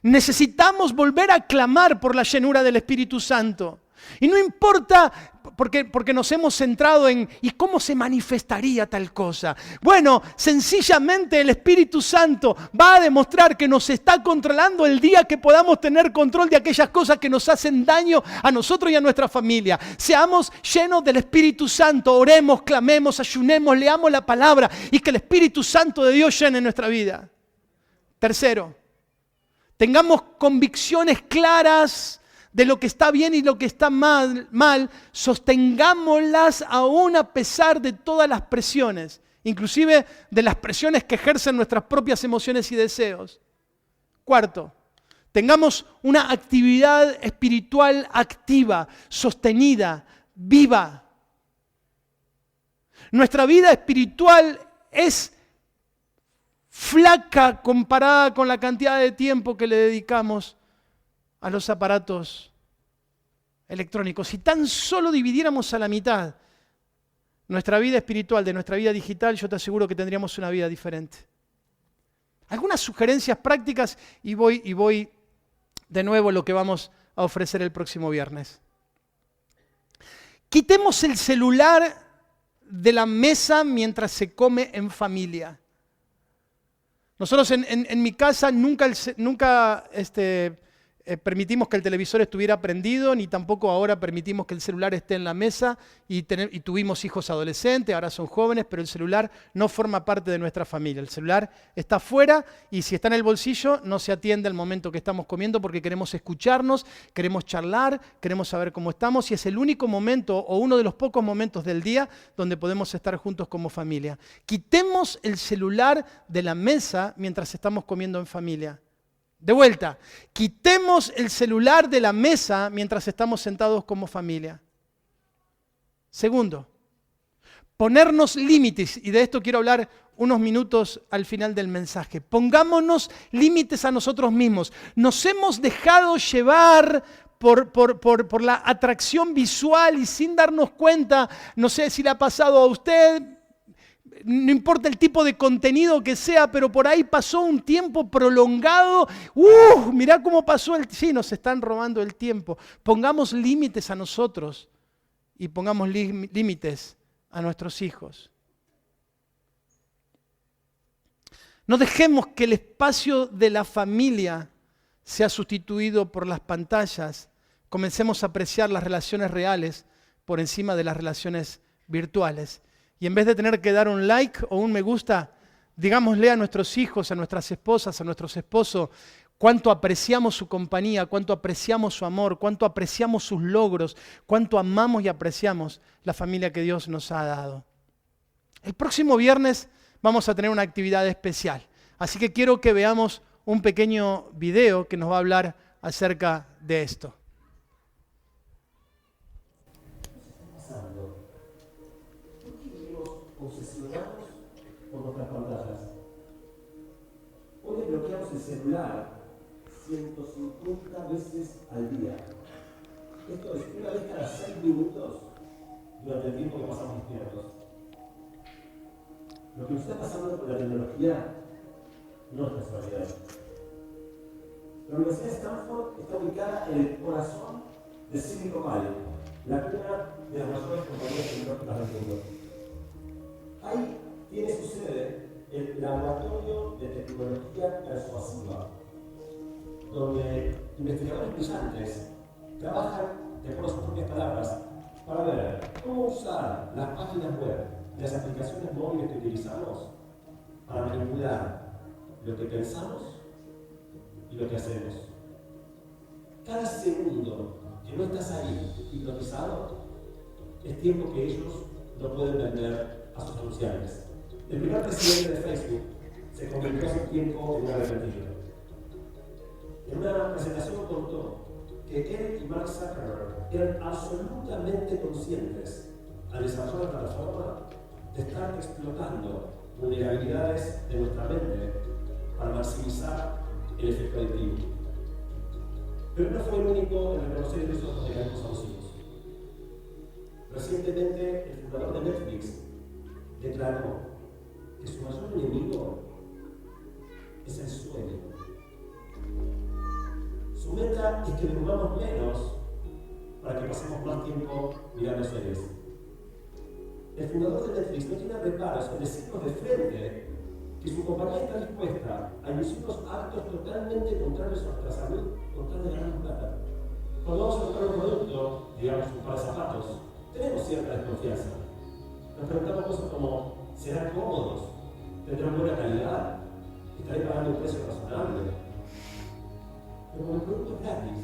Necesitamos volver a clamar por la llenura del Espíritu Santo. Y no importa porque nos hemos centrado en ¿y cómo se manifestaría tal cosa? Bueno, sencillamente el Espíritu Santo va a demostrar que nos está controlando el día que podamos tener control de aquellas cosas que nos hacen daño a nosotros y a nuestra familia. Seamos llenos del Espíritu Santo, oremos, clamemos, ayunemos, leamos la palabra y que el Espíritu Santo de Dios llene nuestra vida. Tercero, tengamos convicciones claras de lo que está bien y lo que está mal, sostengámoslas aún a pesar de todas las presiones, inclusive de las presiones que ejercen nuestras propias emociones y deseos. Cuarto, tengamos una actividad espiritual activa, sostenida, viva. Nuestra vida espiritual es flaca comparada con la cantidad de tiempo que le dedicamos a los aparatos electrónicos. Si tan solo dividiéramos a la mitad nuestra vida espiritual de nuestra vida digital, yo te aseguro que tendríamos una vida diferente. Algunas sugerencias prácticas y voy de nuevo a lo que vamos a ofrecer el próximo viernes. Quitemos el celular de la mesa mientras se come en familia. Nosotros en mi casa nunca permitimos que el televisor estuviera prendido, ni tampoco ahora permitimos que el celular esté en la mesa, y tuvimos hijos adolescentes, ahora son jóvenes, pero el celular no forma parte de nuestra familia. El celular está afuera y si está en el bolsillo no se atiende al momento que estamos comiendo porque queremos escucharnos, queremos charlar, queremos saber cómo estamos y es el único momento o uno de los pocos momentos del día donde podemos estar juntos como familia. Quitemos el celular de la mesa mientras estamos comiendo en familia. De vuelta, quitemos el celular de la mesa mientras estamos sentados como familia. Segundo, ponernos límites, y de esto quiero hablar unos minutos al final del mensaje. Pongámonos límites a nosotros mismos. Nos hemos dejado llevar por la atracción visual y sin darnos cuenta, no sé si le ha pasado a usted, no importa el tipo de contenido que sea, pero por ahí pasó un tiempo prolongado. Mirá cómo pasó el tiempo. Sí, nos están robando el tiempo. Pongamos límites a nosotros y pongamos límites a nuestros hijos. No dejemos que el espacio de la familia sea sustituido por las pantallas. Comencemos a apreciar las relaciones reales por encima de las relaciones virtuales. Y en vez de tener que dar un like o un me gusta, digámosle a nuestros hijos, a nuestras esposas, a nuestros esposos, cuánto apreciamos su compañía, cuánto apreciamos su amor, cuánto apreciamos sus logros, cuánto amamos y apreciamos la familia que Dios nos ha dado. El próximo viernes vamos a tener una actividad especial, así que quiero que veamos un pequeño video que nos va a hablar acerca de esto. Obsesionados por nuestras pantallas. Hoy bloqueamos el celular 150 veces al día. Esto es una vez cada 6 minutos durante el tiempo que pasamos despiertos. Lo que nos está pasando con la tecnología no es casualidad. La Universidad de Stanford está ubicada en el corazón de Silicon Valley, la cuna de las mayores compañías tecnológicas del mundo. Ahí tiene su sede el Laboratorio de Tecnología Persuasiva, donde investigadores brillantes trabajan, de acuerdo a sus propias palabras, para ver cómo usar las páginas web y las aplicaciones móviles que utilizamos para manipular lo que pensamos y lo que hacemos. Cada segundo que no estás ahí hipnotizado es tiempo que ellos no pueden vender a sus anunciantes. El primer presidente de Facebook se convirtió hace tiempo en un arrepentido. En una presentación contó que él y Mark Zuckerberg eran absolutamente conscientes al desarrollar la plataforma de estar explotando vulnerabilidades de nuestra mente para maximizar el efecto adictivo. Pero no fue el único en reconocer el uso de mecanismos abusivos. Recientemente, el fundador de Netflix declaró que su mayor enemigo es el sueño. Su meta es que durmamos menos para que pasemos más tiempo mirando series. El fundador de Netflix no tiene reparos en decirnos de frente que su compañía está dispuesta a inducirnos actos totalmente contrarios a nuestra salud con tal de ganar plata. Cuando vamos a comprar un producto, digamos un par de zapatos, tenemos cierta desconfianza. Nos preguntamos cosas como, ¿serán cómodos? ¿Tendrán buena calidad? ¿Estaré pagando un precio razonable? Pero como el producto es gratis,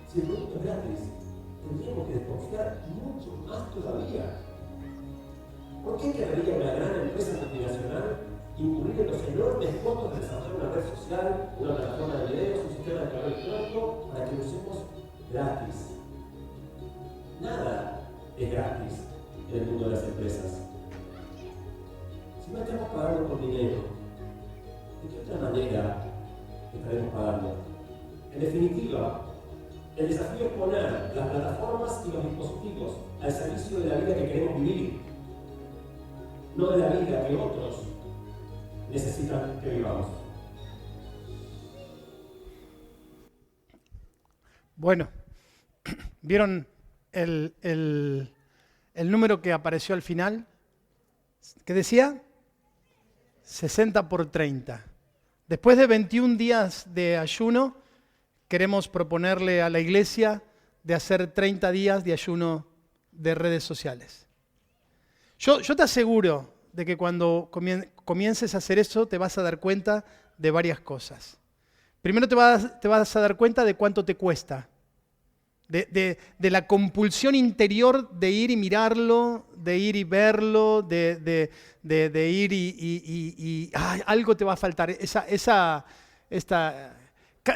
si el producto es gratis, tendríamos que desconfiar mucho más todavía. ¿Por qué querría una gran empresa multinacional incurrir en los enormes costos de desarrollar una red social, una plataforma de videos, un sistema de correo electrónico para que lo usemos gratis? Nada es gratis en el mundo de las empresas. Si no estamos pagando por dinero, ¿de qué otra manera estaremos pagando? En definitiva, el desafío es poner las plataformas y los dispositivos al servicio de la vida que queremos vivir, no de la vida que otros necesitan que vivamos. Bueno. ¿Vieron el número que apareció al final? ¿Qué decía? 60 por 30. Después de 21 días de ayuno, queremos proponerle a la iglesia de hacer 30 días de ayuno de redes sociales. Yo te aseguro de que cuando comiences a hacer eso te vas a dar cuenta de varias cosas. Primero te vas a dar cuenta de cuánto te cuesta, de la compulsión interior de ir y mirarlo, de ir y verlo, de ir y algo te va a faltar.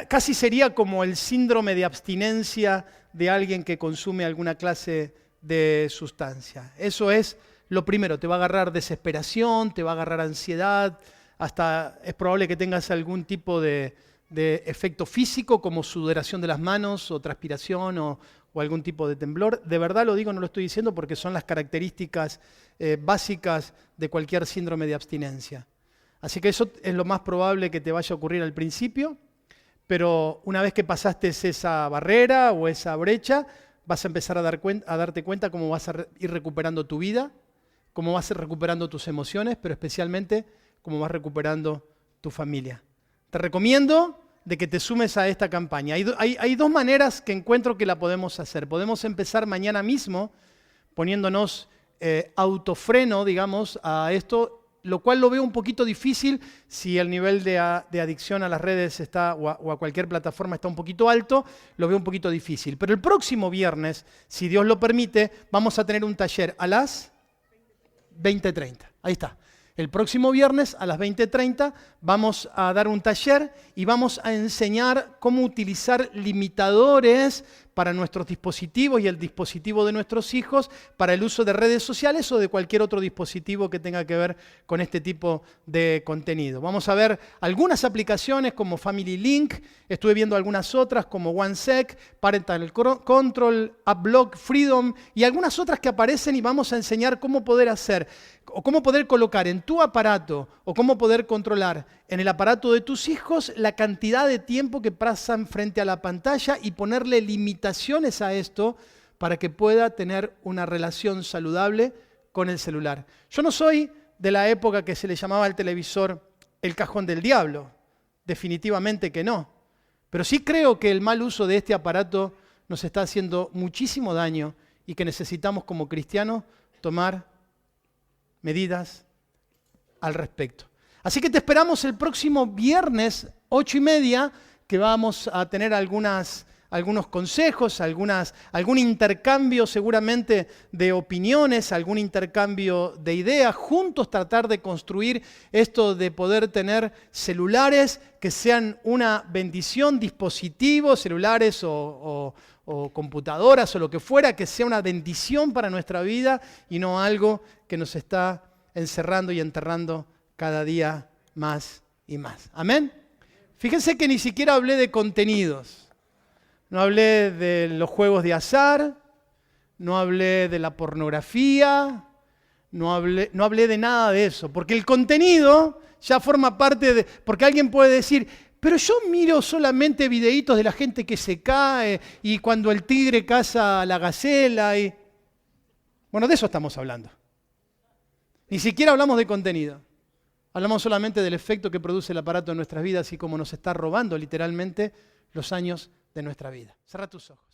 Casi sería como el síndrome de abstinencia de alguien que consume alguna clase de sustancia. Eso es lo primero, te va a agarrar desesperación, te va a agarrar ansiedad, hasta es probable que tengas algún tipo de efecto físico como sudoración de las manos o transpiración o algún tipo de temblor. De verdad lo digo, no lo estoy diciendo porque son las características básicas de cualquier síndrome de abstinencia. Así que eso es lo más probable que te vaya a ocurrir al principio, pero una vez que pasaste esa barrera o esa brecha, vas a empezar a darte cuenta cómo vas a ir recuperando tu vida, cómo vas a ir recuperando tus emociones, pero especialmente cómo vas recuperando tu familia. Te recomiendo de que te sumes a esta campaña. Hay dos maneras que encuentro que la podemos hacer. Podemos empezar mañana mismo poniéndonos autofreno, digamos, a esto, lo cual lo veo un poquito difícil si el nivel de adicción a las redes está, o a cualquier plataforma está un poquito alto, lo veo un poquito difícil. Pero el próximo viernes, si Dios lo permite, vamos a tener un taller a las 20:30. Ahí está. El próximo viernes a las 20:30 vamos a dar un taller y vamos a enseñar cómo utilizar limitadores para nuestros dispositivos y el dispositivo de nuestros hijos para el uso de redes sociales o de cualquier otro dispositivo que tenga que ver con este tipo de contenido. Vamos a ver algunas aplicaciones como Family Link, estuve viendo algunas otras como OneSec, Parental Control, AppBlock, Freedom y algunas otras que aparecen y vamos a enseñar cómo poder hacer o cómo poder colocar en tu aparato o cómo poder controlar en el aparato de tus hijos la cantidad de tiempo que pasan frente a la pantalla y ponerle limitaciones a esto para que pueda tener una relación saludable con el celular. Yo no soy de la época que se le llamaba al televisor el cajón del diablo, definitivamente que no. Pero sí creo que el mal uso de este aparato nos está haciendo muchísimo daño y que necesitamos como cristianos tomar medidas al respecto. Así que te esperamos el próximo viernes, 8:30, que vamos a tener algunos consejos, algún intercambio seguramente de opiniones, algún intercambio de ideas, juntos tratar de construir esto de poder tener celulares que sean una bendición, dispositivos, celulares o computadoras o lo que fuera, que sea una bendición para nuestra vida y no algo que nos está encerrando y enterrando cada día más y más. ¿Amén? Fíjense que ni siquiera hablé de contenidos. No hablé de los juegos de azar, no hablé de la pornografía, no hablé de nada de eso, porque el contenido ya forma parte de... Porque alguien puede decir, pero yo miro solamente videitos de la gente que se cae y cuando el tigre caza a la gacela y... Bueno, de eso estamos hablando. Ni siquiera hablamos de contenido. Hablamos solamente del efecto que produce el aparato en nuestras vidas y cómo nos está robando literalmente los años de nuestra vida. Cerra tus ojos.